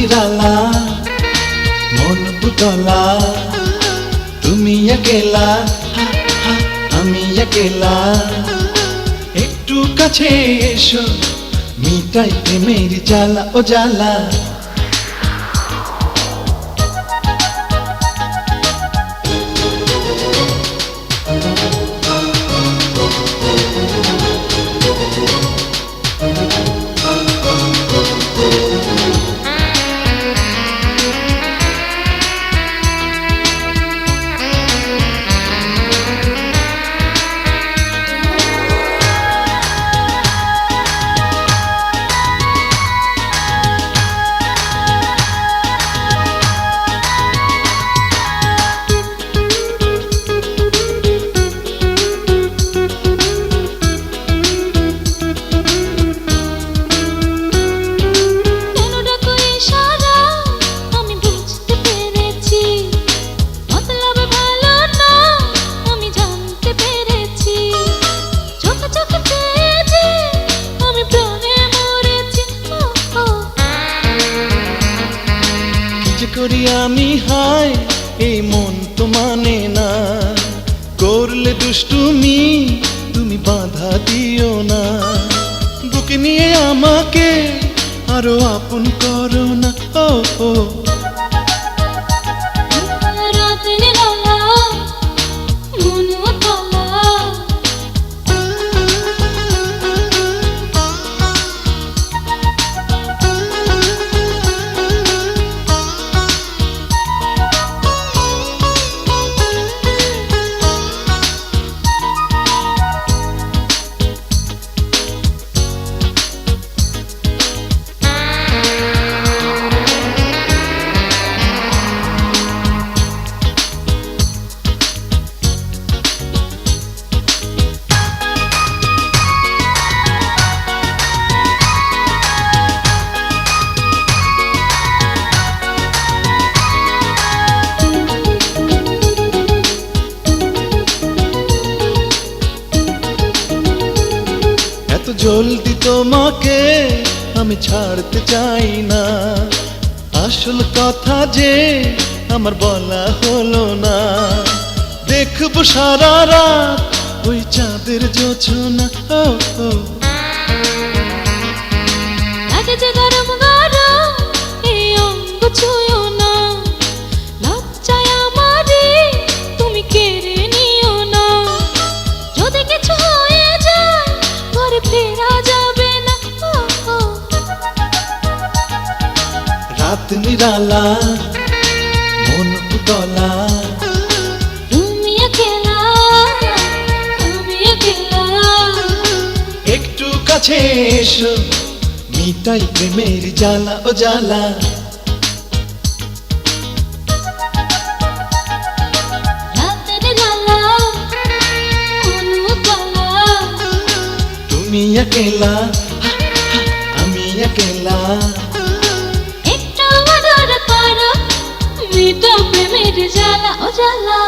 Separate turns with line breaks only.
निराला मन उतला तुमी अकेला आमी अकेला एकटू काछे एसो मिटाई प्रेमेर जाला ओ जाला करी आमी हाय ए मन तो माने ना करले दुष्टुमी तुमी बाधा दिओ ना बुके निये आमाके आरो आपन करो ना ओ ओ जल्दी तोमाके आमी छाड़ते चाई ना आसल कथा जे आमार बला हलो ना देखबो सारा रात ओई चाँदेर जोछना ओ ओ
लागे जे गरम गरम এই অঙ্গ ছুঁয়ো না লজ্জায় আমারে তুমি কেড়ে নিও না যদি কিছু হয়ে যায় ঘরে ফেরা যাবে না ও
रात निराला मन उतला
তুমি अकेला আমি अकेला
एकटू काछे एसो मिटाई प्रेमेर जाला ओ जाला
রাত নিরালা মন উতলা
तुमी अकेला आमी अकेला
একটু আদর করো মিটা প্রেমের জ্বালা ও জ্বালা